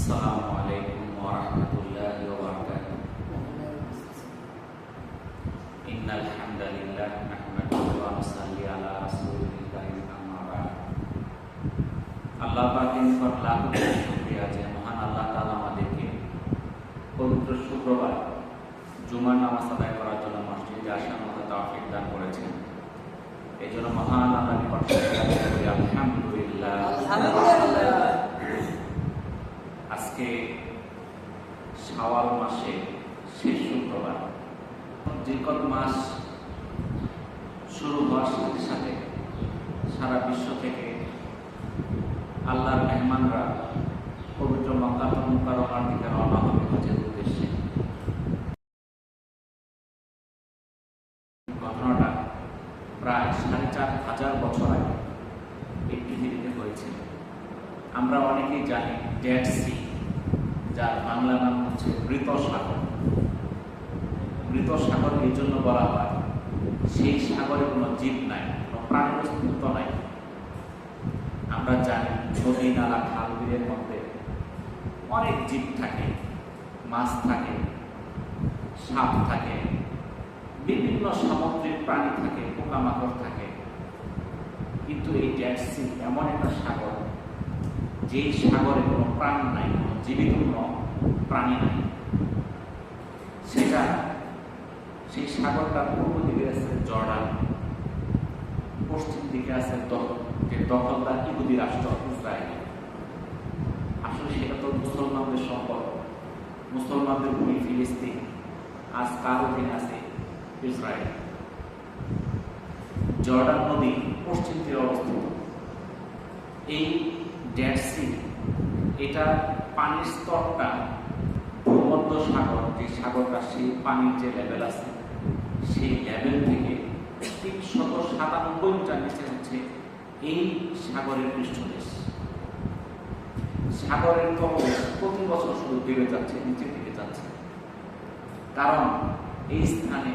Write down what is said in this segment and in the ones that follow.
আসসালামু আলাইকুম ওয়া রাহমাতুল্লাহি ওয়া বারাকাতুহু। ইন্নাল হামদালিল্লাহ নাহমাদুহু ওয়া নুসাল্লি আলা রাসূলিল কারীম, আম্মা বা'দ। আল্লাহ পাকের নিকট লাখ কোটি শুকরিয়া যে মহান আল্লাহ তাআলা আমাদেরকে পবিত্র শুক্রবার জুমার নামাজ আদায় করার জন্য মসজিদে আসার মতো তৌফিক দান করেছেন। এই জন্য মহান আল্লাহর নিকট শুকরিয়া করি, আলহামদুলিল্লাহ। আজকে শাওয়াল মাসে শেষ শুক্রবার। জিলকদ মাস শুরু হওয়ার সাথে সাথে সারা বিশ্ব থেকে আল্লাহর মেহমানরা পবিত্র মক্কাতুল মুকাররমার দিকে রওনা হবে হজের উদ্দেশ্যে। ঘটনাটা প্রায় ৪,৫০০ বছর আগে এই পৃথিবীতে হয়েছিল। আমরা অনেকেই জানি ডেড সি, যার বাংলা নাম হচ্ছে মৃত সাগর। মৃত সাগর এই জন্য বলা হয়, সেই সাগরে কোনো জীব নাই, কোনো প্রাণীর অস্তিত্ব নাই। আমরা জানি নদী নালা খাল বিলের মধ্যে অনেক জীব থাকে, মাছ থাকে, সাপ থাকে, বিভিন্ন সামুদ্রিক প্রাণী থাকে, পোকামাকড় থাকে। কিন্তু এই ডেড সি এমন একটা সাগর, যেই সাগরে কোনো প্রাণ নাই, কোনো জীবিত কোনো প্রাণী নাই। সেই সাগরটার পূর্ব দিকে আছে জর্ডান, পশ্চিম দিকে আছে যে দখলদার ইহুদি রাষ্ট্র ইসরায়েল। আসলে সেটা তো মুসলমানদের সম্পদ, মুসলমানদের ভূমি ফিলিস্তিন, আজ কার অধীনে আছে? ইসরায়েল। জর্ডান নদী পশ্চিম তীরে অবস্থিত। এই ডেড সি, এটা পানির স্তরটা ভূমধ্য সাগর, যে সাগরটা সেই পানির যে লেভেল আছে, সেই লেভেল থেকে ৩৯৭ মিটার নিচে হচ্ছে এই সাগরের পৃষ্ঠদেশ। সাগরের তলদেশ প্রতি বছর শুধু বেড়ে যাচ্ছে, নিচের দিকে যাচ্ছে। কারণ এই স্থানে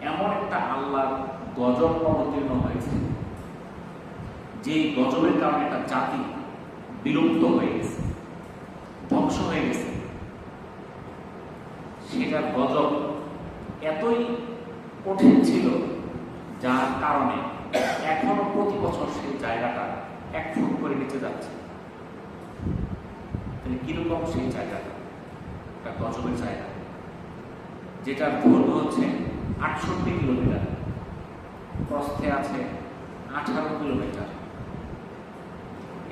এমন একটা আল্লাহর গজব অবতীর্ণ হয়েছে, যে গজবের কারণে একটা জাতি বিলুপ্ত হয়ে গেছে, ধ্বংস হয়ে গেছে। সেটার গজব এতই কঠিন ছিল, যার কারণে এখনো প্রতি বছর সেই জায়গাটা ১ ফুট করে নিচে যাচ্ছে। কিরকম সেই জায়গাটা? একটা গজবের জায়গা, যেটার দৈর্ঘ্য হচ্ছে ৬৮ কিলোমিটার, প্রস্থে আছে ১৮ কিলোমিটার।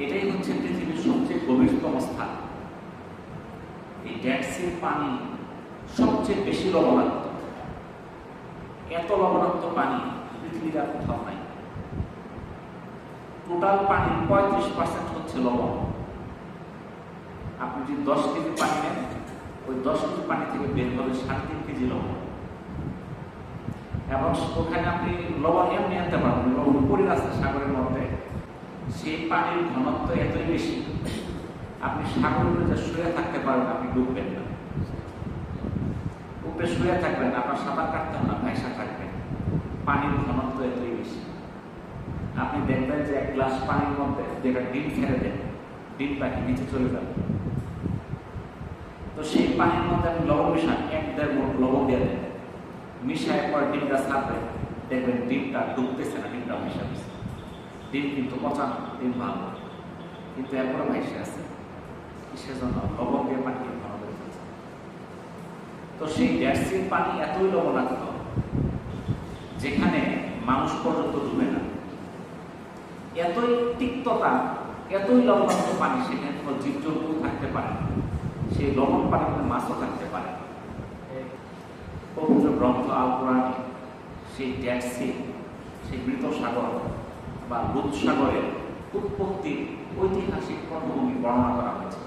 এটাই হচ্ছে পৃথিবীর সবচেয়ে গভীরতম স্থান। এই ডেড সির পানি সবচেয়ে বেশি লবণাক্ত। এত লবণাক্ত পানি পৃথিবীর আর কোথাও নাই। টোটাল পানির ৩৫% হচ্ছে লবণ। আপনি যদি ১০ কেজি পানি নেন, ওই ১০ কেজি পানি থেকে বের হবে ৩.৫ কেজি লবণ। এবং ওখানে আপনি লবণ এমনি আনতে পারবেন, লবণ পড়ে আছে সাগরের মধ্যে। সেই পানির ঘনত্ব এতই বেশি, আপনি সাগরের উপরে শুয়ে থাকতে পারবেন, আপনি ডুববেন না। উপরে শুয়ে থাকবেন, আপনার সাঁতার কাটতে না, ভাইসা থাকবেন। পানির ঘনত্ব এতই বেশি। আপনি দেখবেন যে ১ গ্লাস পানির মধ্যে যেটা ডিম ছেড়ে দেন, ডিম পাখি নিচে চলে যাবে। তো সেই পানির মধ্যে আপনি লবণ মিশান, ১-১.৫ মুঠ লবণ দিয়ে দেন, মিশায় পর ডিমটা ছাড়বেন, দেখবেন ডিমটা ডুবতেছে না, ডিমটা মিশা গেছে। ডিম কিন্তু পচা না, ডিম ভালো, কিন্তু এরপরে ভাইসে আছে। কিসের জন্য? লবণ দিয়ে পানি ঘন করে ফেলছে। তো সেই ডেড সির পানি এতই লবণাক্ত, যেখানে মানুষ পর্যন্ত ডুবে না। এতই তিক্ততা, এতই লবণাক্ত পানি, সেখানে কোনো জীবজন্তু থাকতে পারে না। সেই লবণ পানিতে মাছও থাকতে পারে। পবিত্র গ্রন্থ আল কোরআনে সেই ডেড সি, সেই মৃত সাগর বা লুত সাগরের উৎপত্তির ঐতিহাসিক পটভূমি বর্ণনা করা হয়েছে।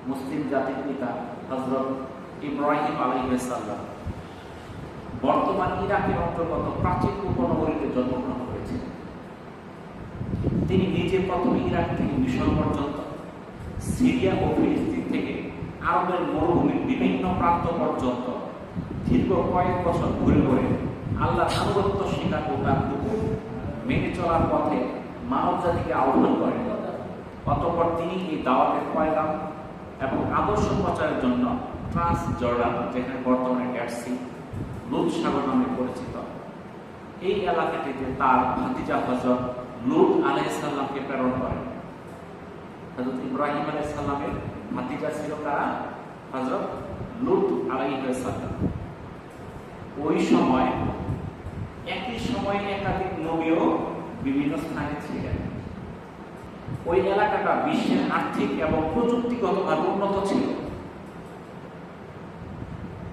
মুসলিম জাতির পিতা হযরত ইব্রাহিম আলাইহিস সালাম বর্তমান ইরাকের অন্তর্গত প্রাচীন উপনগরীতে জন্মগ্রহণ করেছিলেন। তিনি নিজে প্রথমে ইরাক থেকে মিশর পর্যন্ত, সিরিয়া ও ফিলিস্তিন থেকে আরবের মরুভূমির বিভিন্ন প্রান্ত পর্যন্ত দীর্ঘ কয়েক বছর ঘুরে ঘুরে আল্লাহর আনুগত্য স্বীকার ও তার হুকুম মেনে চলার পথে মানব জাতিকে আহ্বান করেন। অতঃপর তিনি এই দাওয়াতের পয়গাম এবং আদর্শ প্রচারের জন্য ট্রান্স জর্ডান, যেখানে বর্তমানে ডেড সি, লুত সাগর নামে পরিচিত, এই এলাকাটিতে তার ভাতিজা হযরত লূত আলাইহিস সালামকে প্রেরণ করেন। হযরত ইব্রাহিম আলাইহিস সালামের ভাতিজা ছিল তারা হযরত লূত আলাইহিস সালাম। ওই সময় একই সময়ে একাধিক নবীও বিভিন্ন স্থানে ছিলেন। ওই এলাকাটা বিশ্বের আর্থিক এবং প্রযুক্তিগতভাবে উন্নত ছিল।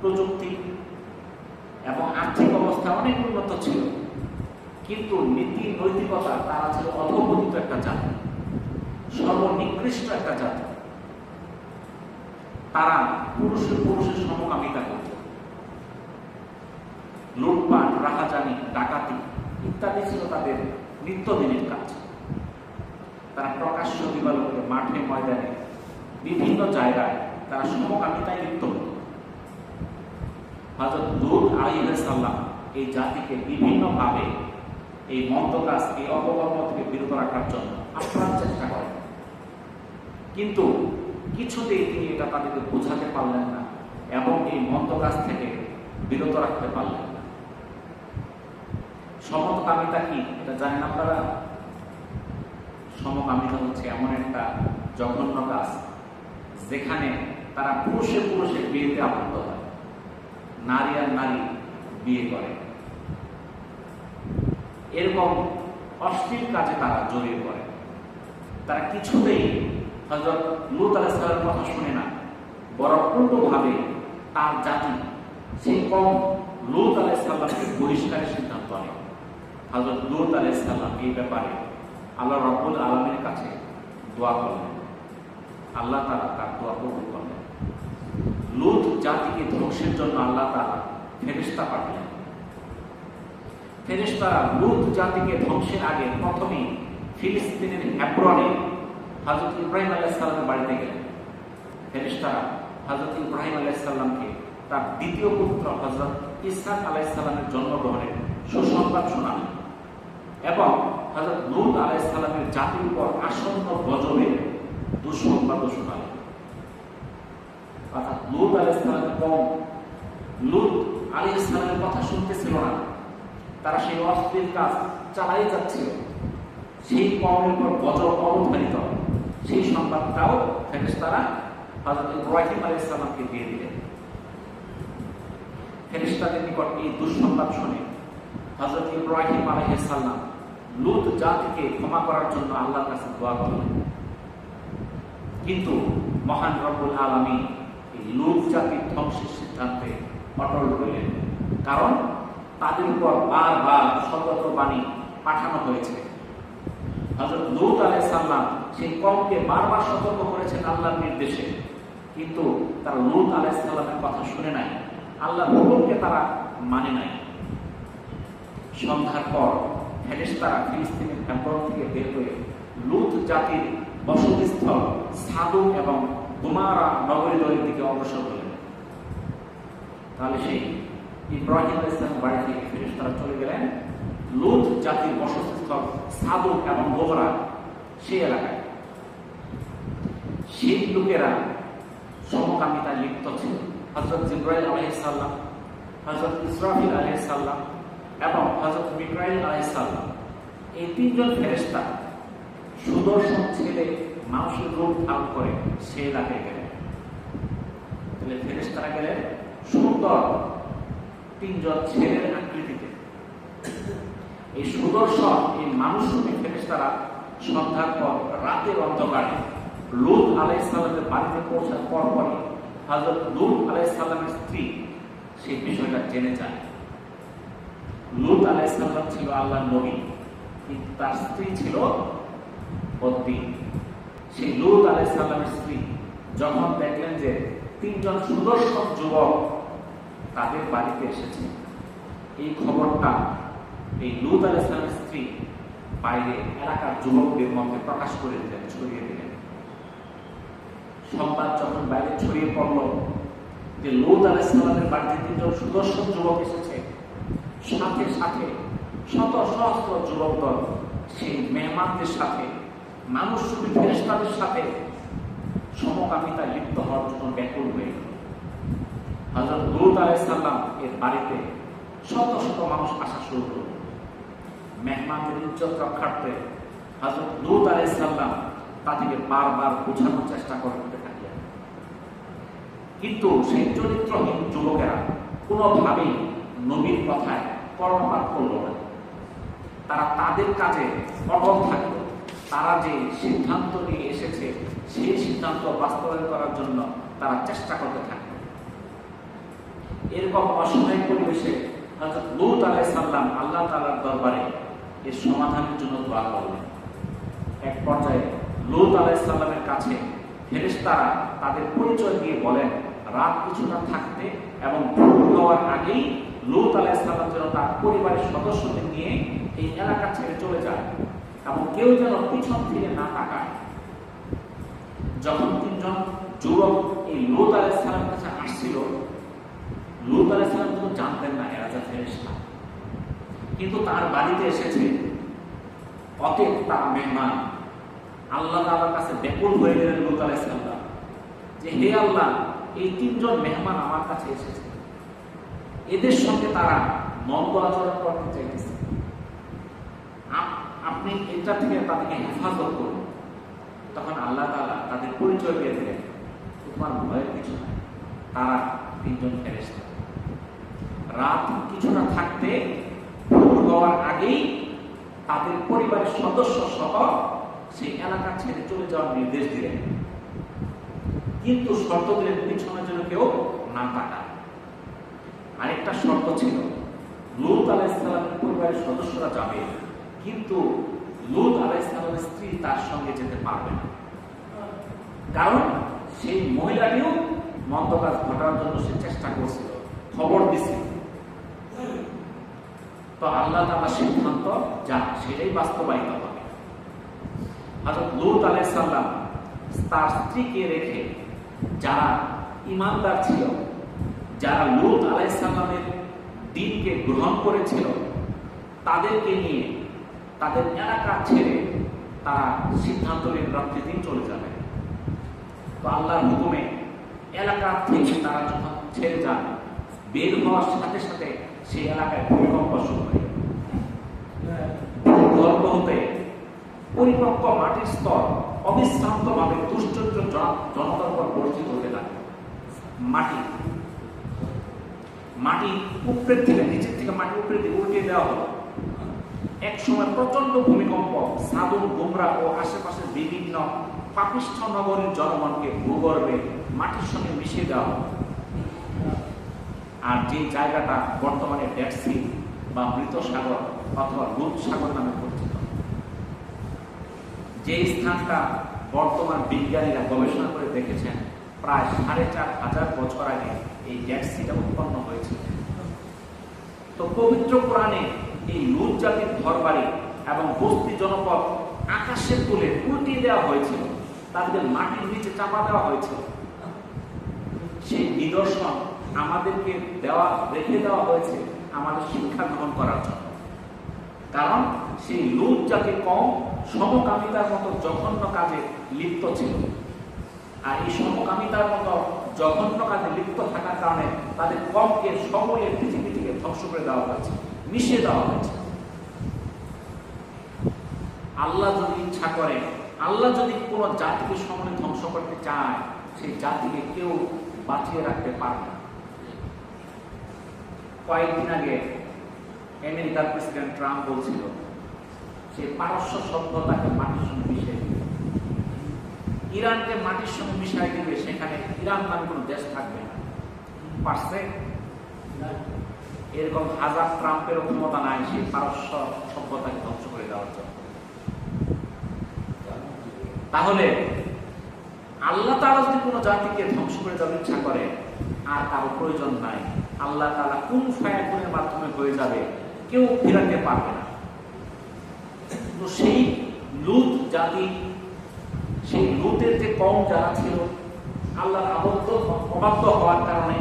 প্রযুক্তি এবং আর্থিক অবস্থা অনেক উন্নত ছিল, কিন্তু নীতি নৈতিকতা তারা ছিল অধঃপতিত একটা জাতি, সর্বনিকৃষ্ট একটা জাতি। তারা পুরুষের সমকামিতা করত, লুটপাট, রাহাজানি, ডাকাতি ইত্যাদি ছিল তাদের নিত্যদিনের কাজ। তারা প্রকাশ্য দিবালোকে, মাঠে ময়দানে, বিভিন্ন জায়গায় তারা সমকামিতায় লিপ্ত হত। হযরত লূত আলাইহিস সালাম এই জাতিকে বিভিন্নভাবে এই মন্দ কাজ, এই অপকর্ম থেকে বিরত রাখার জন্য আপ্রাণ চেষ্টা করেন, কিন্তু কিছুতেই তিনি এটা তাদেরকে বোঝাতে পারলেন না এবং এই মন্দ কাজ থেকে বিরত রাখতে পারলেন না। সমকামিতা কি এটা জানেন আপনারা? সমকামিতা হচ্ছে এমন একটা জঘন্য কাজ যেখানে তারা পুরুষে বিয়েতে আবদ্ধ হয়, নারী আর নারী বিয়ে করে, এরকম অশ্লীল কাজে তারা জড়িয়ে পড়ে। তারা কিছুতেই হযরত লূত আলাইহিস সালামের কথা শুনে না, বরং উল্টোভাবে তার জাতি, সেই কওম লূত আলাইহিস সালামকে বহিষ্কারের সিদ্ধান্ত নেয়। হযরত লূত আলাইহিস সালাম এই ব্যাপারে আল্লাহ রাব্বুল আলামিনের কাছে দোয়া করলেন। আল্লাহ তাআলা তার দোয়া কবুল করলেন। লূত জাতিকে ধ্বংসের জন্য আল্লাহ তাআলা ফেরেশতা পাঠালেন। ফেরেশতারা লূত জাতিকে ধ্বংসের আগে প্রথমেই ফিলিস্তিনের হেব্রনে হযরত ইব্রাহিম আলাইহিস সালামের বাড়িতে গেলেন। ফেরেশতারা হযরত ইব্রাহিম আলাইহিস সালামকে তার দ্বিতীয় পুত্র হযরত ইসহাক আলাইহিস সালামের জন্মগ্রহণের সুসংবাদ শোনালেন এবং হযরত লূত আলাইহিস সালামের জাতির উপর আসন্ন গজবের দুঃসংবাদও শোনালেন। অর্থাৎ লূত আলাইহিস সালামের কওম লূত আলাইহিস সালামের কথা শুনতেছিল না, তারা সেই অশ্লীল কাজ চালাই যাচ্ছিল। সেই কওমের উপর গজব অবধারিত, সেই সংবাদটাও ফেরেশতারা হযরত ইব্রাহিম আলাইহিস সালামকে দিয়ে দিলেন। ফেরেশতাদের নিকট এই দুঃসংবাদ শুনে হযরত ইব্রাহিম আলাইহিস সালাম লূত জাতিকে ক্ষমা করার জন্য আল্লাহর কাছে দোয়া করলেন, কিন্তু মহান রব্বুল আলামিন এই লূত জাতির ধ্বংসের সিদ্ধান্তে অটল রইলেন, কারণ তাদের উপর বারবার সতর্কবাণী পাঠানো হয়েছে। হযরত লূত আলাইহিস সালাম সেই কওমকে বারবার সতর্ক করেছেন আল্লাহর নির্দেশে, কিন্তু তারা লূত আলাইহিস সালামের কথা শুনে নাই, আল্লাহর হুকুমকে তারা মানে নাই। সন্ধ্যার পর ফেরেশতারা ফিলিস্তিনের হেব্রন থেকে বের হয়ে লূত জাতির বসতিস্থল সাদুম এবং গুমারা নগরীর দিকে অগ্রসর হলেন। তাহলে সেই ইব্রাহিম আলাইহিস সালামের বাড়ি থেকে ফেরেশতারা চলে গেলেন লূত জাতির বসতিস্থল সাদুম এবং গোমরা, সেই এলাকায়। সেই লোকেরা সমকামিতায় লিপ্ত ছিল। হযরত জিবরাইল আলাইহিস সালাম, হযরত ইসরাফিল আলাইহিস সালাম এবং হযরত মিকাইল আলাইহিস সালাম, এই তিনজন ফেরেশতা সুদর্শন ছেলে মানুষের রূপ ধারণ করে সেই এলাকায় গেলেন। তাহলে ফেরেশতারা গেলেন সুন্দর তিনজন ছেলের আকৃতিতে। এই সুদর্শন এই মানুষরূপী ফেরেশতারা সন্ধ্যার পর রাতের অন্ধকারে লূত আলাইহিস সালামের বাড়িতে পৌঁছার পরপরই হযরত লূত আলাইহিস সালামের স্ত্রী সেই বিষয়টা জেনে যায়। লূত আলাইহিস সালাম ছিল আল্লাহর নবী, কিন্তু তার স্ত্রী ছিল বদ্বী। সেই লূত আলাইহিস সালামের স্ত্রী যখন দেখলেন যে তিনজন সুদর্শন যুবক তাদের বাড়িতে এসেছে, এই খবরটা এই লূত আলাইহিস সালামের স্ত্রী বাইরে এলাকার যুবকদের মধ্যে প্রকাশ করে দিলেন, ছড়িয়ে দিলেন। সংবাদ যখন বাইরে ছড়িয়ে পড়ল যে লূত আলাইহিস সালামের বাড়িতে তিনজন সুদর্শন যুবক এসেছে, সাথে সাথে শত সহস্র যুবক দল সেই মেহমানদের সাথে মানুষ শুধু ফেরেশতাদের সাথে সমকামিতায় লিপ্ত হওয়ার জন্য ব্যাকুল হয়ে গেল। হযরত লূত আলাইহিস সালাম এর বাড়িতে শত শত মানুষ আসা শুরু করল। মেহমানদের ইজ্জত রক্ষার্থে হযরত লূত আলাইহিস সালাম তাদেরকে বারবার বোঝানোর চেষ্টা করতে থাকলেন, কিন্তু সেই চরিত্রহীন যুবকেরা কোনোভাবেই নবীর কথায় কর্ণপাত করল না। তারা তাদের কাজে অটল থাকলো। তারা যে সিদ্ধান্ত নিয়ে এসেছে সেই সিদ্ধান্ত বাস্তবায়ন করার জন্য তারা চেষ্টা করতে থাকলো। এরকম অসহায় পরিবেশে হযরত লূত আলাইহিস সালাম আল্লাহ তাআলার দরবারে এর সমাধানের জন্য দোয়া করলেন। এক পর্যায়ে লূত আলাইহিস সালামের কাছে ফেরেশতারা তাদের পরিচয় দিয়ে বলেন, রাত কিছুটা থাকতে এবং ভোর হওয়ার আগেই লূত আলাইহিস সালাম যেন তার পরিবারের সদস্যদের নিয়ে এই এলাকা ছেড়ে চলে যায় এবং কেউ যেন পিছন ফিরে না তাকায়। যখন তিনজন যুবক এই লূত আলাইহিস সালামের কাছে আসছিল, লূত আলাইহিস সালাম তো জানতেন না এরা যে ফেরেশতা, কিন্তু তার বাড়িতে এসেছে, অতএব তার মেহমান। আল্লাহ তাআলার কাছে ব্যাকুল হয়ে গেলেন লূত আলাইহিস সালাম যে, হে আল্লাহ, এই তিনজন মেহমান আমার কাছে এসেছে, এদের সঙ্গে তারা মন্দ আচরণ করতে চাইতেছে, আপনি এটা থেকে তাদেরকে হেফাজত করুন। তখন আল্লাহ তাআলা তাদের পরিচয় দিয়ে দিলেন, তোমার ভয়ের কিছু নাই, তারা তিনজন ফেরেশতা। রাত কিছুটা থাকতে ভোর হওয়ার আগেই তাদের পরিবারের সদস্য সহ সেই এলাকা ছেড়ে চলে যাওয়ার নির্দেশ দিলেন, কিন্তু শর্ত দিলেন পিছনের জন্য কেউ না তাকায়। আরেকটা শর্ত ছিল, লূত আলাইহিস সালামের পরিবারের সদস্যরা যাবে, কিন্তু লূত আলাইহিস সালামের স্ত্রী তার সঙ্গে যেতে পারবে না, কারণ সেই মহিলাটিও মন্দ কাজ ঘটানোর জন্য সে চেষ্টা করছিল, খবর দিছিল। তো আল্লাহ তাআলা সিদ্ধান্ত যা সেটাই বাস্তবায়িত হবে। হযরত লূত আলাইহিস সালাম তার স্ত্রীকে রেখে যারা ঈমানদার ছিল, যারা লূত আলাইহিস সালামের দ্বীনকে গ্রহণ করেছিল, তাদেরকে নিয়ে তাদের এলাকা ছেড়ে তারা সিদ্ধান্ত নিয়ে রাত্রিদিন চলে যাবে। তো আল্লাহর হুকুমে এলাকা থেকে তারা যখন ছেড়ে যান, বের হওয়ার সাথে সাথে সেই এলাকায় ভূমিকম্প শুরু হয়। গর্ভ হতে পরিপক্ক মাটির স্তর অবিশ্রান্ত ভাবে দুশ্চরিত্র জনতার উপর বর্ষিত হতে লাগে। মাটি উপরের থেকে, নিচের থেকে মাটি উপরের দিকে উল্টিয়ে দেওয়া হলো। এক সময় প্রচন্ড ভূমিকম্প সাদুম, গুমরা ও আশেপাশের বিভিন্ন পাপিষ্ঠ নগরীর জনগণকে ভূগর্ভে মাটির সঙ্গে মিশিয়ে দেওয়া হলো। আর যে জায়গাটা বর্তমানে ডেড সি বা মৃত সাগর অথবা লুত সাগর নামে পরিচিত, যে স্থানটা বর্তমান বিজ্ঞানীরা গবেষণা করে দেখেছেন প্রায় ৪,৫০০ বছর আগে এই ডেড সিটা উৎপন্ন হয়েছিল। তো পবিত্র কোরআনে এই লুত জাতির ঘরবাড়ি এবং বস্তি জনপদ আকাশের তুলে উল্টিয়ে দেওয়া হয়েছিল, তাদের মাটির নিচে চাপা দেওয়া হয়েছিল। সেই নিদর্শন আমাদেরকে রেখে দেওয়া হয়েছে আমাদের শিক্ষা গ্রহণ করার জন্য। কারণ সেই লুত জাতির কওম সমকামিতার মতো জঘন্য কাজে লিপ্ত ছিল, আর এই সমকামিতার মতো জঘন্য কাজে লিপ্ত থাকার কারণে তাদের কমকে সমূলে পৃথিবী থেকে ধ্বংস করে দেওয়া হয়েছে, মিশিয়ে দেওয়া হয়েছে। আল্লাহ যদি ইচ্ছা করে, আল্লাহ যদি কোনো জাতিকে সমূলে ধ্বংস করতে চায়, সেই জাতিকে কেউ বাঁচিয়ে রাখতে পারে না। কয়েকদিন আগে আমেরিকার প্রেসিডেন্ট ট্রাম্প বলছিল সে পারস্য সভ্যতাকে মাটির সঙ্গে মিশিয়ে দিবে, ইরানকে মাটির সঙ্গে মিশিয়ে দিবে, সেখানে ইরান নামে কোনো দেশ থাকবে না। পারছে? এরকম হাজার ট্রাম্পের ক্ষমতা নাই সেই পারস্য সভ্যতাকে ধ্বংস করে দেওয়ার জন্য। তাহলে আল্লাহ তাআলা যদি কোনো জাতিকে ধ্বংস করে দেওয়ার ইচ্ছা করে, আর কারো প্রয়োজন নাই, আল্লাহ তাআলা কোন ফায়াকুনের মাধ্যমে হয়ে যাবে, কেউ ফেরাতে পারবে না। তো সেই লুত জাতি, সেই লুতের যে কওম যারা ছিল, আল্লাহর অবাধ্য হওয়ার কারণে,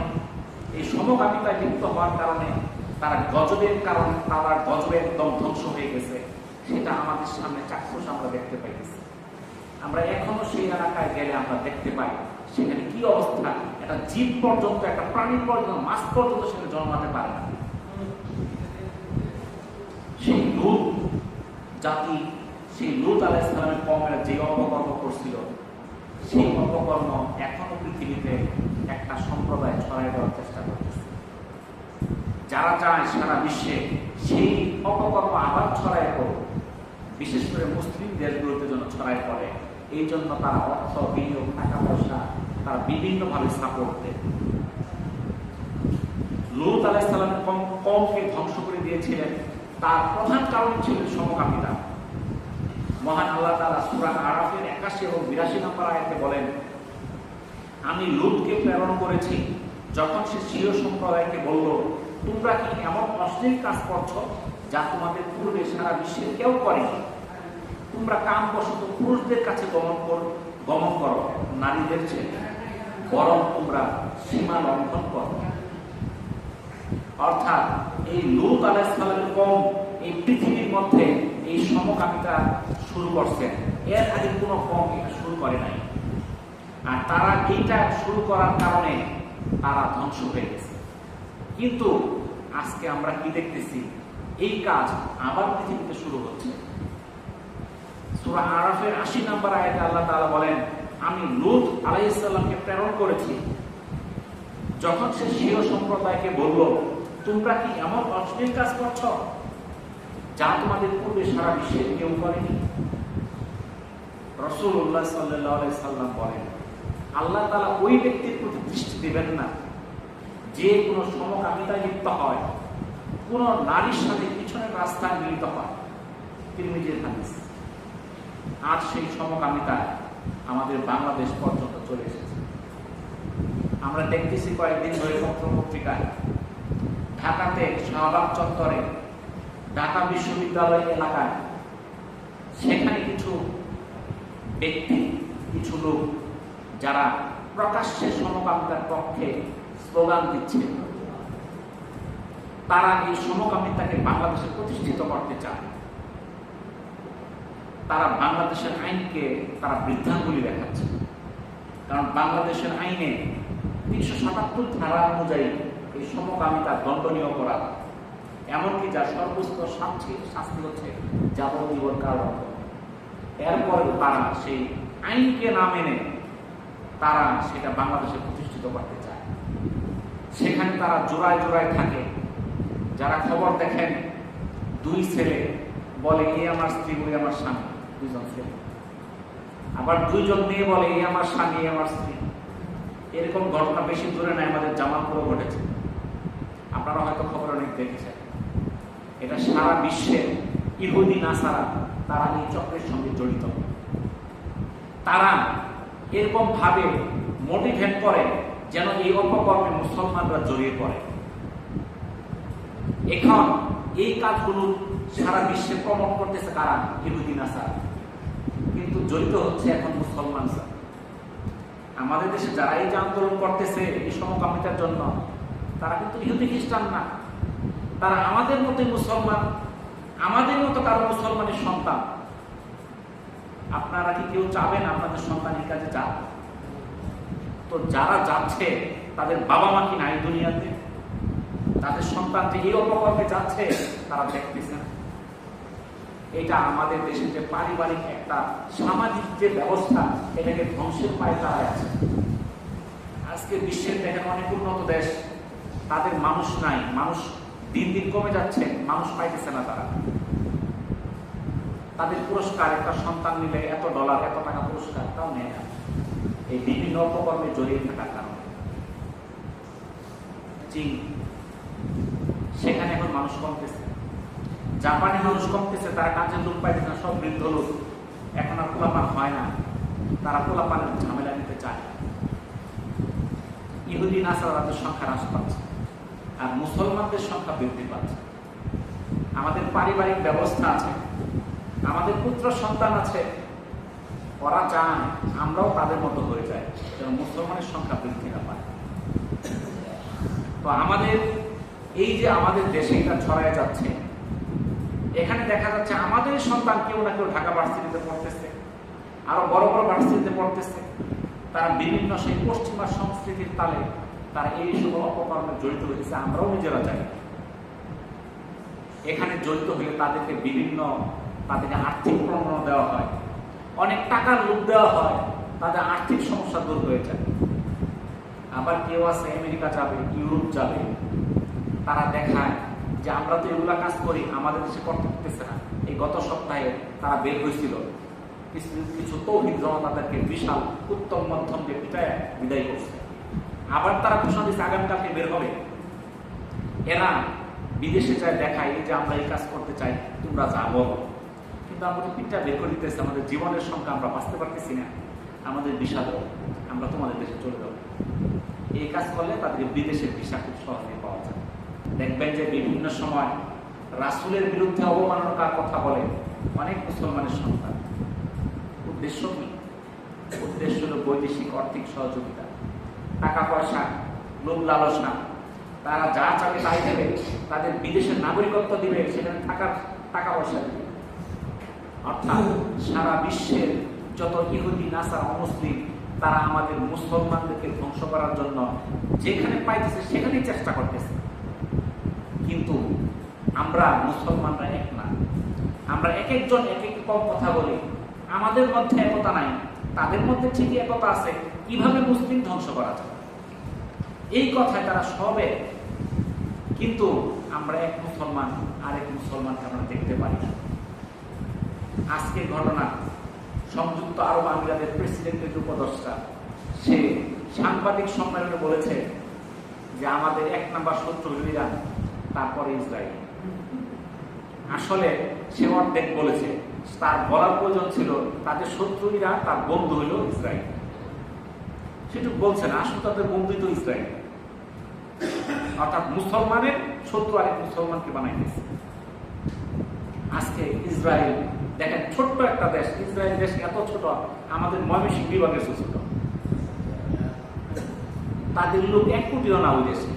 এই সমকামিতায় লিপ্ত হওয়ার কারণে তারা গজবের কারণে তারা গজবে একদম ধ্বংস হয়ে গেছে। সেটা আমাদের সামনে চাক্ষুষ আমরা দেখতে পাইতেছি। আমরা এখনো সেই এলাকায় গেলে আমরা দেখতে পাই সেখানে কি অবস্থা, একটা জীব পর্যন্ত, একটা প্রাণী পর্যন্ত, মাছ পর্যন্ত সেখানে জন্মাতে পারে না। সেই লূত জাতি, সেই লূত আলাইহিস সালামের কওমের যে অপকর্ম করছিল, সেই অপকর্ম এখনো পৃথিবীতে একটা সম্প্রদায় ছড়াই দেওয়ার চেষ্টা করতেছে। যারা চায় সারা বিশ্বে সেই অপকর্ম আবার ছড়াই পড়ে, বিশেষ করে মুসলিম দেশগুলোতে যেন ছড়াই পড়ে, এই জন্য তারা অর্থ বিনিয়োগ, টাকা পয়সা তারা বিভিন্নভাবে সাপোর্ট দেয়। লূত আলাইহিস সালামের কওমকে ধ্বংস করে দিয়েছিলেন, তার প্রধান কারণ ছিল সমকামিতা। মহান আল্লাহ তাআলা সূরা আরাফের 81 এবং 82 নম্বর আয়াতে বলেন, আমি লূতকে প্রেরণ করেছি যখন সে স্বীয় সম্প্রদায়কে বলল, তোমরা কি এমন অশ্লীল কাজ করছো যা তোমাদের পূর্বে সারা বিশ্বের কেউ করেনি? তোমরা কামবশত পুরুষদের কাছে গমন করো নারীদের চেয়ে, বরং তোমরা সীমা লঙ্ঘন করো। অর্থাৎ এই লূত আলাইহিস সালামের কওম এই পৃথিবীর মধ্যে এই সমকামিতা শুরু করছে, এর আগে কোনো কওম এটা শুরু করে নাই। আর তারা এইটা শুরু করার কারণে তারা ধ্বংস হয়ে গেছে। কিন্তু আজকে আমরা কি দেখতেছি, এই কাজ আবার পৃথিবীতে শুরু হচ্ছে। সূরা আরাফের 80 নম্বর আয়াতে আল্লাহ তাআলা বলেন, আমি লূত আলাইহিস সালামকে প্রেরণ করেছি যখন সে স্বীয় সম্প্রদায়কে বলল, তোমরা কি এমন অশ্লীল কাজ করছো যা তোমাদের পূর্বে সারা বিশ্বের কেউ করেনি? রাসূলুল্লাহ সাল্লাল্লাহু আলাইহি সাল্লাম বলেন, আল্লাহ তাআলা ওই ব্যক্তির প্রতি দৃষ্টি দেবেন না যে কোনো সমকামিতায় লিপ্ত হয়, কোন নারীর সাথে পিছনের রাস্তায় মিলিত হয়। তিরমিজির হাদিস। আজ সেই সমকামিতা আমাদের বাংলাদেশ পর্যন্ত চলে এসেছে। আমরা দেখতেছি কয়েকদিন ধরে পত্র-পত্রিকায় ঢাকাতে শাহবাগ চত্বরে, ঢাকা বিশ্ববিদ্যালয় এলাকায়, সেখানে কিছু ব্যক্তি, কিছু লোক যারা প্রকাশ্যে সমকামিতার পক্ষে স্লোগান দিচ্ছে, তারা এই সমকামিতাকে বাংলাদেশে প্রতিষ্ঠিত করতে চায়। তারা বাংলাদেশের আইনকে তারা বৃদ্ধাঙ্গুলি দেখাচ্ছে। কারণ বাংলাদেশের আইনে ৩৭৭ ধারা অনুযায়ী এই সমকামিতা দণ্ডনীয় অপরাধ, এমনকি যার সর্বোচ্চ শাস্তি হচ্ছে যাবজ্জীবন কারাদণ্ড। এরপরে তারা সেই আইনকে না মেনে তারা সেটা বাংলাদেশে প্রতিষ্ঠিত করতে চায়। সেখানে তারা জোড়ায় জোড়ায় থাকে। যারা খবর দেখেন, দুই ছেলে বলে এই আমার স্ত্রী, ওই আমার স্বামী, দুইজন ছেলে। আবার দুইজন মেয়ে বলে এই আমার স্বামী, এই আমার স্ত্রী। এরকম ঘটনা বেশি দূরে নাই, আমাদের জামালপুরে ঘটেছে। আপনারা হয়তো খবর অনেক দেখেছেন। এটা সারা বিশ্বে ইহুদি নাসারা তারা এই চক্রের সঙ্গে জড়িত। তারা এরকম ভাবে মোটিভেট করে যেন এই অপকর্মে মুসলমানরা জড়িয়ে পড়ে। এখন এই কাজগুলো সারা বিশ্বে প্রমোট করতেছে কারা? ইহুদি নাসারা। কিন্তু জড়িত হচ্ছে এখন মুসলমানরা। আমাদের দেশে যারা এই যে আন্দোলন করতেছে এই সমকামিতার জন্য, তারা কিন্তু ইহুদি খ্রিস্টান না, তারা আমাদের মতোই মুসলমান, আমাদের মতো কারো মুসলমানের সন্তান। আপনারা কি কেউ চাবেন আপনাদের সন্তান এই কাজে যাক? তো যারা যাচ্ছে তাদের বাবা মা কি নাই দুনিয়াতে? তাদের সন্তান যে এই অপকর্মে যাচ্ছে তারা দেখতেছে না। এটা আমাদের দেশে যে পারিবারিক একটা সামাজিক যে ব্যবস্থা, এটাকে ধ্বংসের পায়ে দাঁড়ায় আছে। আজকে বিশ্বের দেখেন অনেক উন্নত দেশ, তাদের মানুষ নাই, মানুষ দিন দিন কমে যাচ্ছে, মানুষ পাইতেছে না। তারা তাদের পুরস্কার, একটা সন্তান নিলে এত ডলার, এত টাকা পুরস্কার, তাও নেয় না, এই বিভিন্ন অপকর্মে জড়িয়ে থাকার কারণে। চীন, সেখানে এখন মানুষ কমতেছে। জাপানে মানুষ কমতেছে, তারা কাজের লোক পাইতেছে না, সব বৃদ্ধ লোক। এখন আর পোলাপান হয় না, তারা পোলাপানের ঝামেলা নিতে চায়। ইহুদি নাসারাদের সংখ্যা হ্রাস পাচ্ছে আর মুসলমানদের সংখ্যা বৃদ্ধি পাচ্ছে। আমাদের পারিবারিক ব্যবস্থা আছে, আমাদের পুত্র সন্তান আছে, ওরা চায় আমরাও তাদের মতো হয়ে যায়, যেন মুসলমানের সংখ্যা বৃদ্ধি না পায়। তো আমাদের এই যে আমাদের দেশে এটা ছড়ায় যাচ্ছে, এখানে দেখা যাচ্ছে আমাদের সন্তান কেউ না কেউ ঢাকা ভার্সিটিতে পড়তেছে, আরো বড় বড় ভার্সিটিতে পড়তেছে, তারা বিভিন্ন সেই পশ্চিমা সংস্কৃতির তালে তারা এই সকল অপকর্মে জড়িত হয়েছে। আমরাও নিজেরা চাই এখানে জড়িত হলে তাদেরকে তাদেরকে আর্থিক প্রণোদনা দেওয়া হয়, অনেক টাকার লোভ দেওয়া হয়, তাদের আর্থিক সমস্যা দূর হয়ে যায়। আবার কেউ আছে আমেরিকা যাবে, ইউরোপ যাবে, তারা দেখায় যে আমরা তো এগুলা কাজ করি, আমাদের দেশে করতে পারতেছে না। এই গত সপ্তাহে তারা বের হয়েছিল, কিছু তৌহিদ জনতাদেরকে বিশাল উত্তম মধ্যম দিয়ে পিটায় বিদায় করছে। আবার তারা ঘোষণা দিচ্ছে আগামীকালকে বের হবে। এরা বিদেশে যায় দেখায় যে আমরা এই কাজ করতে চাই, তোমরা যা বলো, কিন্তু আমাদের পিঠটা বের করে দিতেছে, আমাদের জীবনের সংখ্যা আমরা বাঁচতে পারতেছি না, আমাদের ভিসা দাও, আমরা তোমাদের দেশে চলে যাবো। এই কাজ করলে তাদেরকে বিদেশের ভিসা খুব সহজে পাওয়া যায়। দেখবেন যে বিভিন্ন সময় রাসূলের বিরুদ্ধে অবমাননার কথা বলে অনেক মুসলমানের সন্তান। উদ্দেশ্য কি? উদ্দেশ্য হল বৈদেশিক আর্থিক সহযোগিতা, টাকা পয়সা, লোভ লালসা। তারা যা চাবে তাই দেবে, তাদের বিদেশের নাগরিকত্ব দিবে, সেখানে থাকার টাকা পয়সা দিবে। অর্থাৎ সারা বিশ্বের যত ইহুদি নাসারা অমুসলিম তারা আমাদের মুসলমানদেরকে ধ্বংস করার জন্য যেখানে পাইতেছে সেখানেই চেষ্টা করতেছে। কিন্তু আমরা মুসলমানরা এক না, আমরা এক একজন এক এক রকম কথা বলি, আমাদের মধ্যে একতা নাই, তাদের মধ্যে ঠিকই একতা আছে। কিভাবে মুসলিম ধ্বংস করা যায় এই কথায় তারা সবে, কিন্তু আমরা এক মুসলমান আরেক মুসলমানকে আমরা দেখতে পারি না। আজকে ঘটনা, সংযুক্ত আরব আমিরাতের প্রেসিডেন্টের উপদেষ্টা সে সাংবাদিক সম্মেলনে বলেছে যে আমাদের এক নাম্বার শত্রু হল ইরান, তারপরে ইসরায়েল। আসলে সে অর্ধেক বলেছে, তার বলার প্রয়োজন ছিল তাদের শত্রু ইরান, তার বন্ধু হলো ইসরায়েল। সেটুকু বলছে না, আসলে তাদের বন্ধুই তো ইসরায়েল। অর্থাৎ মুসলমানের শত্রু আরেক মুসলমানকে বানাইতেছে। আজকে ইসরায়েল দেখেন, ছোট্ট একটা দেশ, ইসরায়েল দেশ এত ছোট, আমাদের ময়মনসিংহ বিভাগের ছোট, তাদের লোক 1 কোটিও না ওই দেশে।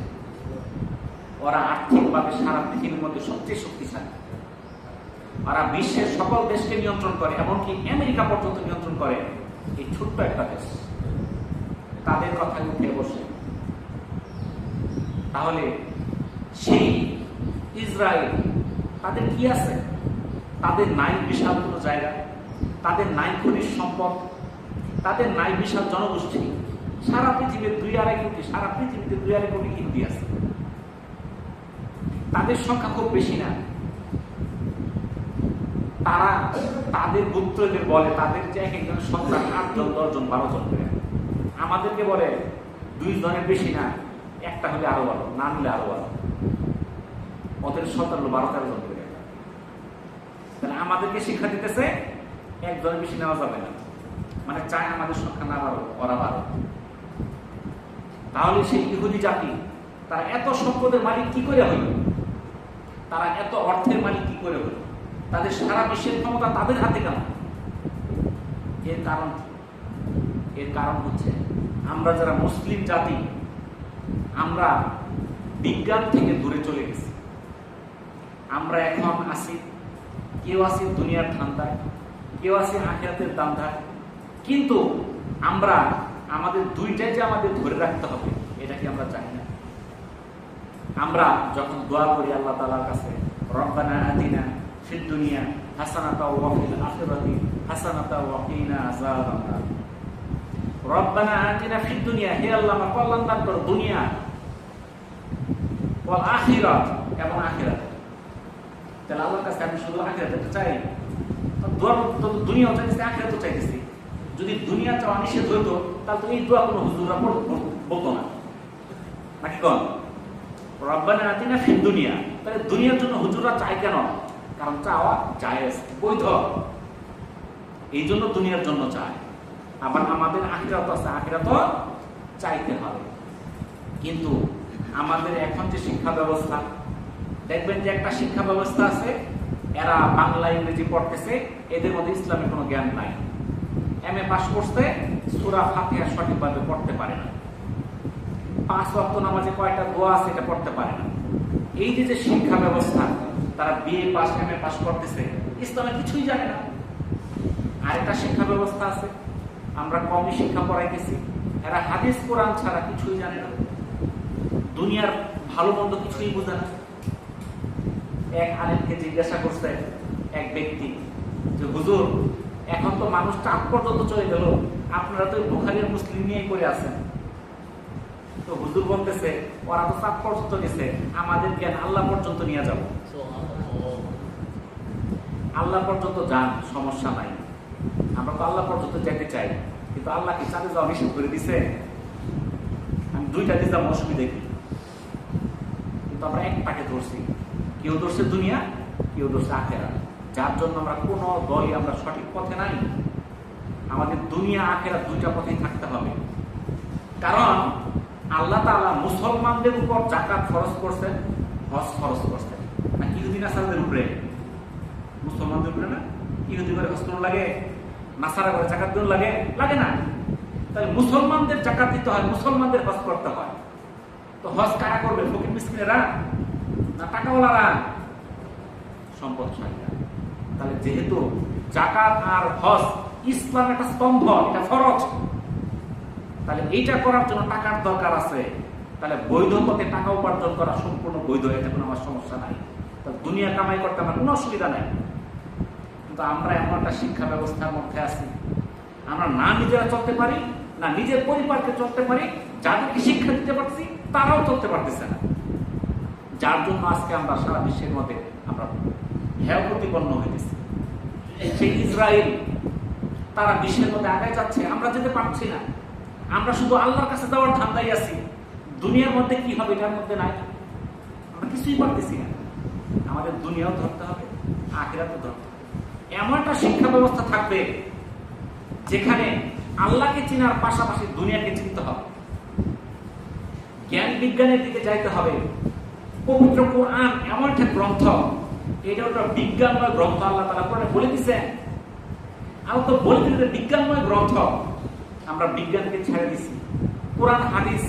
ওরা আর্থিকভাবে সারা পৃথিবীর মধ্যে সবচেয়ে শক্তিশালী। ওরা বিশ্বের সকল দেশকে নিয়ন্ত্রণ করে, এমনকি আমেরিকা পর্যন্ত নিয়ন্ত্রণ করে। এই ছোট্ট একটা দেশ তাদের কথায় উঠে বসে। তাহলে সেই ইসরায়েল, তাদের কি আছে? তাদের নাই বিশাল কোনো জায়গা, তাদের নাই খনিজ সম্পদ, তাদের নাই বিশাল জনগোষ্ঠী। সারা পৃথিবীর 2-2.5 কোটি, সারা পৃথিবীতে 2-2.5 কোটি হিন্দু আছে। তাদের সংখ্যা খুব বেশি না। তারা তাদের গোত্রদের বলে, তাদের যে এক একজনের সন্তান 8 জন 10 জন 12 জন করে। আমাদেরকে বলে 2 জনের বেশি না, একটা হলে আরো ভালো, না নিলে আরো ভালো। ওদের সন্তান হলো 12-13 জন করে। তাহলে আমাদেরকে শিক্ষা দিতেছে 1 জনের বেশি নেওয়া যাবে না, মানে চায় আমাদের সংখ্যা না বাড়ো, ওরা বাড়ো। তাহলে সেই ইহুদি জাতি তারা এত সম্পদের মালিক কি করে হইল? তারা এত অর্থের মালিক কি করে হইল? তাদের সারা বিশ্বের ক্ষমতা তাদের হাতে কেন? এর কারণ হচ্ছে আমরা যারা মুসলিম জাতি, আমরা বিজ্ঞান থেকে দূরে চলে গেছি। আমরা এখন আছি, কেউ আছে দুনিয়ার ধান্দায়, কেউ আছে আখিরাতের ধান্দায়। কিন্তু আমরা আমাদের দুইটাই যে আমাদের ধরে রাখতে হবে, এটা কি আমরা চাই না? আমরা যখন দোয়া করি আল্লাহ তাআলার কাছে, রব্বানা আতিনা ফিদ দুনিয়া হাসানাতাও ওয়া ফিল আখিরাতি হাসানাতাও ওয়া কিনা আযাবান নার। রব্বানা আতিনা ফিদ দুনিয়া, হে আল্লাহ আমাকে কল্যাণ দান করো দুনিয়া, ওয়াল আখিরাত, এবং আখিরাত। তাহলে আল্লাহর কাছে আমি শুধু আখিরাতটা চাই, দোয়া তো দুনিয়াও চাইতেছি, আখিরাতও চাইতেছি। যদি দুনিয়া চাওয়া নিষেধ হইতো তাহলে তো এই দোয়া কোনো হুজুররা বলতো না, নাকি কোন? রব্বানা আতিনা ফিদ দুনিয়া, তাহলে দুনিয়ার জন্য হুজুররা চায় কেন? কারণ চাওয়া জায়েজ, বৈধ, এই জন্য দুনিয়ার জন্য চায়। আবার আমাদের আখিরাত আছে, আখিরাত চাইতে হবে। কিন্তু আমাদের এখন যে শিক্ষা ব্যবস্থা, দেখবেন যে একটা শিক্ষা ব্যবস্থা আছে, এরা বাংলা ইংরেজি পড়তেছে, এদের মধ্যে ইসলামের কোনো জ্ঞান নাই। MA পাস করতে সূরা ফাতিহা সঠিকভাবে পড়তে পারে না, 5 ওয়াক্ত নামাজে কয়টা দোয়া আছে এটা পড়তে পারে না। এই যে শিক্ষা ব্যবস্থা, তারা BA পাস MA পাস করতেছে, ইসলামের কিছুই জানে না। আরেকটা শিক্ষা ব্যবস্থা আছে, আমরা কমই শিক্ষা পড়াইতেছি, এরা হাদিস কোরআন ছাড়া কিছুই জানে না, দুনিয়ার ভালো মন্দ কিছুই বোঝে না। এক আলেমকে জিজ্ঞাসা করছে এক ব্যক্তি যে হুজুর, এখন তো মানুষ চাঁদ পর্যন্ত চলে গেল, আপনারা তো বুখারী আর মুসলিম নিয়েই করে আছেন। তো হুজুর বলতেছে ওরা তো চাঁদ পর্যন্ত গেছে, আমাদের জ্ঞান আল্লাহ পর্যন্ত নিয়ে যাব। আল্লাহ পর্যন্ত যান, সমস্যা নাই, আমরা তো আল্লাহ পর্যন্ত যেতে চাই, কিন্তু আল্লাহ কি চাঁদে যাওয়া নিষেধ করে দিছে? আমি দুইটা দিতাম, অসুবিধা কি? কিন্তু আমরা একটাকে ধরছি, কেউ ধরছে দুনিয়া, কেউ ধরছে আখেরাত, যার জন্য আমরা কোনো দলই আমরা সঠিক পথে নাই। আমাদের দুনিয়া আখেরাত দুইটা পথেই থাকতে হবে। কারণ আল্লাহ তাআলা মুসলমানদের উপর যাকাত ফরজ করছেন, হজ ফরজ করছেন না ইহুদি নাসারাদের উপরে? মুসলমানদের উপরে না? ইহুদি করে হজ করুন লাগে, নাসারা করে যাকাত দিন লাগে? লাগে না। তাহলে মুসলমানদের যাকাত দিতে হয়, মুসলমানদের হজ করতে হয়। তো হজ কারা করবে? ফকির মিসকিনেরা না টাকাওয়ালারা? সম্পদশালীরা। তাহলে যেহেতু যাকাত আর হজ ইসলামের একটা স্তম্ভ, এটা ফরজ, তাহলে এইটা করার জন্য টাকার দরকার আছে। তাহলে বৈধ পথে টাকা উপার্জন করা সম্পূর্ণ বৈধ, এটা কোনো আমার সমস্যা নাই। দুনিয়া কামাই করতে আমার কোনো অসুবিধা নাই। কিন্তু আমরা এমন একটা শিক্ষা ব্যবস্থার মধ্যে আছি, আমরা না নিজেরা চলতে পারি, না নিজের পরিবারকে চলতে পারি, যাদেরকে শিক্ষা দিতে পারছি তারাও চলতে পারতেছে না। যার জন্য আজকে আমরা সারা বিশ্বের মধ্যে আমরা হেয় প্রতিপন্ন হইতেছি। সেই ইসরায়েল, তারা বিশ্বের মধ্যে আগায় যাচ্ছে, আমরা যেতে পারছি না। আমরা শুধু আল্লাহর কাছে যাওয়ার ধান্দায় আছি, দুনিয়ার মধ্যে কি হবে এটার মধ্যে নাই। আমরা কিছুই পারতেছি না। আমাদের দুনিয়াও ধরতে হবে, আখিরাতও ধরতে হবে। এমন একটা শিক্ষা ব্যবস্থা থাকবে যেখানে আল্লাহকে চিনার পাশাপাশি দুনিয়াকে চিনতে হবে, জ্ঞান বিজ্ঞানের দিকে যাইতে হবে। পবিত্র কোরআন এমন একটা গ্রন্থ, এটা একটা বিজ্ঞানময় গ্রন্থ। আল্লাহ তাআলা কোরআনে বলে দিয়েছেন, আর তো বলে দিলে বিজ্ঞানময় গ্রন্থ। আমরা বিজ্ঞানকে ছেড়ে দিছি, কোরআন হাদিস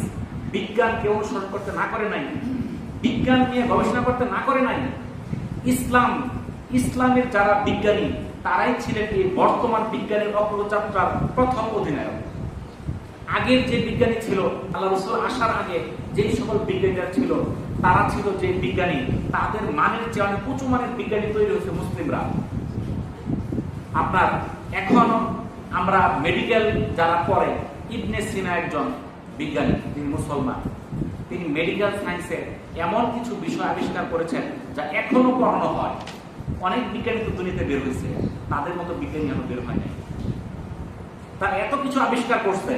বিজ্ঞানকে অনুসরণ করতে না করে নাই, বিজ্ঞান নিয়ে গবেষণা করতে না করে নাই। ইসলামের যারা বিজ্ঞানী, তারাই ছিলেন এই বর্তমান বিজ্ঞানের অগ্রযাত্রার প্রথম অধিনায়ক। আগের যে বিজ্ঞানী ছিল, আল্লাহ রাসূল আসার আগে যেই সকল বিজ্ঞানীরা ছিল, তারা ছিল যে বিজ্ঞানী, তাদের মানের চেয়ে অনেক উঁচু মানের বিজ্ঞানী তৈরি হয়েছে মুসলিমরা। আপনার এখনো আমরা মেডিকেল যারা পড়ে, ইবনে সিনা একজন বিজ্ঞানী, তিনি মুসলমান, তিনি মেডিকেল সায়েন্সে এমন কিছু বিষয় আবিষ্কার করেছেন যা এখনো পড়ানো হয়। অনেক বিজ্ঞানী তো দুনিয়াতে বের হয়েছে, তাদের মতো বিজ্ঞানী এখনো বের হয় নাই। তারা এত কিছু আবিষ্কার করছে,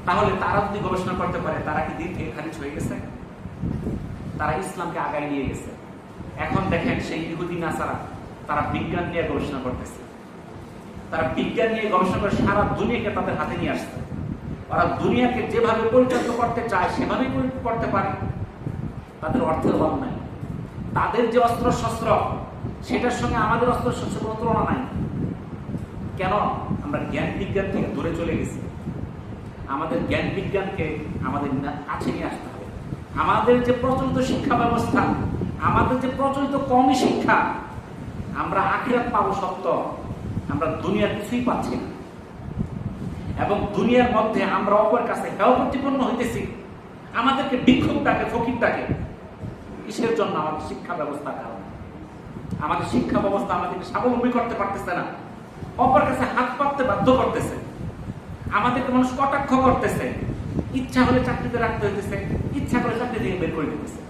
তাহলে তারা যদি গবেষণা করতে পারে, তারা কি দিন থেকে খারিজ হয়ে গেছে? তারা ইসলামকে আগায় নিয়ে গেছে। এখন দেখেন সেই ইহুদি নাসারা, তারা বিজ্ঞান নিয়ে গবেষণা করতেছে। তারা বিজ্ঞান নিয়ে গবেষণা করে সারা দুনিয়াকে তাদের হাতে নিয়ে আসছে। ওরা দুনিয়াকে যেভাবে পরিচালিত করতে চায় সেভাবেই করতে পারে। তাদের অর্থের অভাব নাই। তাদের যে অস্ত্র শস্ত্র, সেটার সঙ্গে আমাদের অস্ত্র শস্ত্রের কোনো তুলনা নাই। কেন? আমরা জ্ঞান বিজ্ঞান থেকে দূরে চলে গেছি। আমাদের জ্ঞান বিজ্ঞানকে আমাদের কাছে নিয়ে আসতে হবে। আমাদের যে প্রচলিত শিক্ষা ব্যবস্থা, আমাদের যে প্রচলিত কমই শিক্ষা, আমরা আখিরাত পাবো সত্য, আমরা দুনিয়ার কিছুই পাচ্ছি না। এবং দুনিয়ার মধ্যে আমরা অপরের কাছে হেয় প্রতিপন্ন হইতেছি। আমাদেরকে বিক্ষোভ ডাকে, ফকির ডাকে, কিসের জন্য? আমাদের শিক্ষা ব্যবস্থার কারণে। আমাদের শিক্ষা ব্যবস্থা আমাদেরকে স্বাবলম্বী করতে পারতেছে না, অপরের কাছে হাত পাততে বাধ্য করতেছে, আমাদেরকে মানুষ কটাক্ষ করতেছে। ইচ্ছা হলে চাকরিতে রাখতে হইতেছে, ইচ্ছা করে চাকরি থেকে বের করে দিতেছে।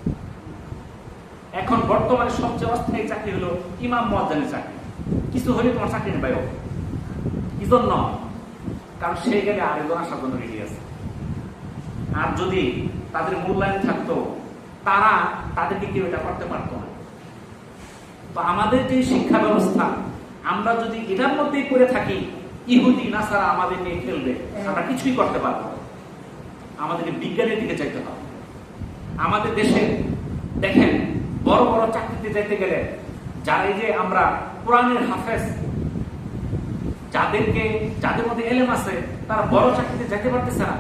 এখন বর্তমানে সবচেয়ে অস্থায়ী চাকরি হলো ইমাম মুয়াজ্জিনের চাকরি। কিছু হলে তোমার চাকরি নেই, কি জন্য? কারণ সে গেলে আরেকজন আসার জন্য রেডি আছে। আর যদি তাদের মূল্যায়ন থাকতো, তারা তাদেরকে কেউ এটা করতে পারতো না। তো আমাদের যে শিক্ষা ব্যবস্থা, আমরা যদি এটার মধ্যেই করে থাকি, ইহুদি নাসারা আমাদের নিয়ে খেলবে, আমরা কিছুই করতে পারবো না। আমাদেরকে বিজ্ঞানের দিকে যাইতে হবে। আমাদের দেশে দেখেন, বড় বড় চাকরিতে যেতে গেলে যারা, এই যে আমরা কোরআনের হাফেজ, যাদের মধ্যে এলেম আছে, তারা বড় চাকরিতে যেতে পারতেছে না।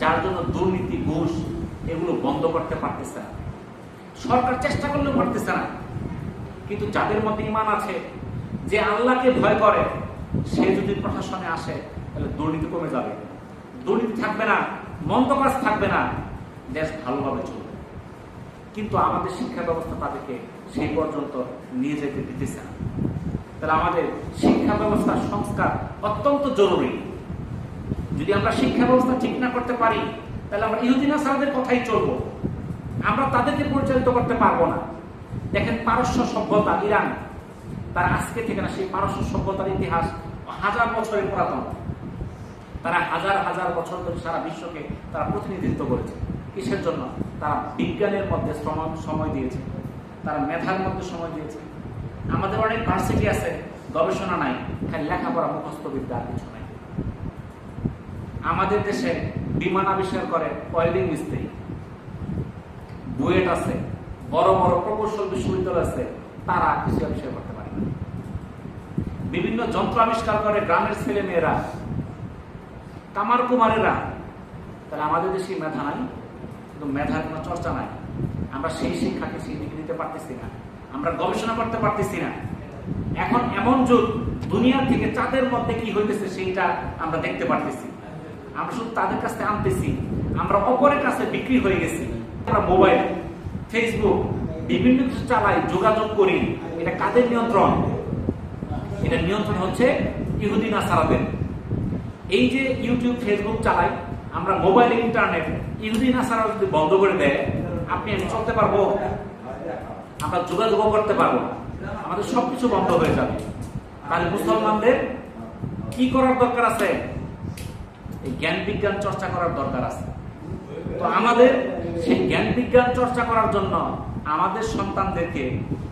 যার জন্য দুর্নীতি, ঘুষ এগুলো বন্ধ করতে পারতেছে না। সরকার চেষ্টা করলেও পারতেছে না। কিন্তু যাদের মধ্যে ঈমান আছে, যে আল্লাহকে ভয় করে সে যদি প্রশাসনে আসে তাহলে দুর্নীতি কমে যাবে, দুর্নীতি থাকবে না, মন্দ কাজ থাকবে না, দেশ ভালোভাবে চলবে। কিন্তু আমাদের শিক্ষা ব্যবস্থা তাদেরকে সেই পর্যন্ত নিয়ে যেতে দিতেছে না। তাহলে আমাদের শিক্ষা ব্যবস্থার সংস্কার অত্যন্ত জরুরি। যদি আমরা শিক্ষা ব্যবস্থা ঠিক না করতে পারি তাহলে আমরা ইহুদি নাসারাদের কথাই চলবো, আমরা তাদেরকে পরিচালিত করতে পারবো না। দেখেন পারস্য সভ্যতা, ইরান, তারা আজকে থেকে না, সেই পারস্য সভ্যতার ইতিহাস হাজার বছরের পুরাতন। তারা হাজার হাজার বছর ধরে সারা বিশ্বকে তারা প্রতিনিধিত্ব করেছে। কিসের জন্য? তারা বিজ্ঞানের মধ্যে সময় দিয়েছে, তারা মেধার মধ্যে সময় দিয়েছে। আমাদের অনেক ভার্সিটি আছে, গবেষণা নাই, খালি লেখাপড়া, মুখস্থ বিদ্যা, আর কিছু নাই। আমাদের দেশে বিমান আবিষ্কার করে ওয়েল্ডিং মিস্ত্রি, বুয়েট আছে, বড় বড় প্রকৌশল বিশ্ববিদ্যালয় আছে, তারা কিছু আবিষ্কার করতে পারে না। বিভিন্ন যন্ত্র আবিষ্কার করে গ্রামের ছেলে মেয়েরা, কামার কুমারেরা। তাহলে আমাদের দেশে মেধা নাই, কিন্তু মেধার কোনো চর্চা নাই। আমরা সেই শিক্ষাকে সেই দিকে দিতে পারতেছি না, আমরা গবেষণা করতে পারতেছি না। এখন এমন যুগ, দুনিয়া থেকে চাঁদের মধ্যে কি হইতেছে সেইটা আমরা দেখতে পারতেছি। আমরা শুধু তাদের কাছে আনতেছি, আমরা অপরের কাছে বিক্রি হয়ে গেছি। আমরা মোবাইল, ফেসবুক, বিভিন্ন কিছু চালাই, যোগাযোগ করি। এটা কাদের নিয়ন্ত্রণ? এটা নিয়ন্ত্রণ হচ্ছে ইহুদি নাসারাদের। এই যে ইউটিউব, ফেসবুক চালাই, আমরা মোবাইল, ইন্টারনেট, ইহুদি নাসারা যদি বন্ধ করে দেয়, আপনি আমি চলতে পারবো? আমরা যোগাযোগ করতে পারবো? আমাদের সবকিছু বন্ধ হয়ে যাবে। তাহলে মুসলমানদের কি করার দরকার আছে? এই জ্ঞান বিজ্ঞান চর্চা করার দরকার আছে। তো আমাদের সেই জ্ঞান বিজ্ঞান চর্চা করার জন্য আমাদের সন্তানদেরকে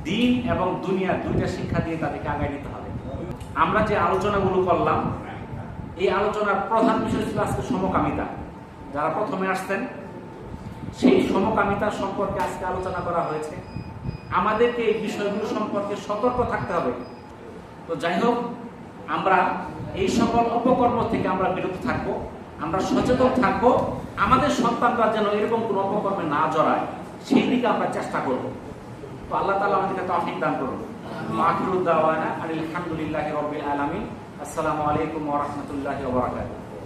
দিন এবং দুনিয়া দুইটা শিক্ষা দিয়ে তাদেরকে আগায় নিতে হবে। আমরা যে আলোচনাগুলো করলাম, এই আলোচনার প্রধান বিষয় ছিল আজকে সমকামিতা। যারা প্রথমে আসছেন, সেই সমকামিতা সম্পর্কে আজকে আলোচনা করা হয়েছে। আমাদেরকে এই বিষয়গুলো সম্পর্কে সতর্ক থাকতে হবে। তো যাই হোক, আমরা এই সকল অপকর্ম থেকে আমরা বিরত থাকবো, আমরা সচেতন থাকবো, আমাদের সন্তানরা যেন এরকম কোনো অপকর্মে না জড়ায় সেই দিকে আমরা চেষ্টা করব। তো আল্লাহ তাআলা আমাদেরকে তৌফিক দান করুন। আখিরুদ দাওয়ানা আলহামদুলিল্লাহি রাব্বিল আলামিন। আসসালামু আলাইকুম ওয়া রাহমাতুল্লাহি ওয়া বারাকাতুহু।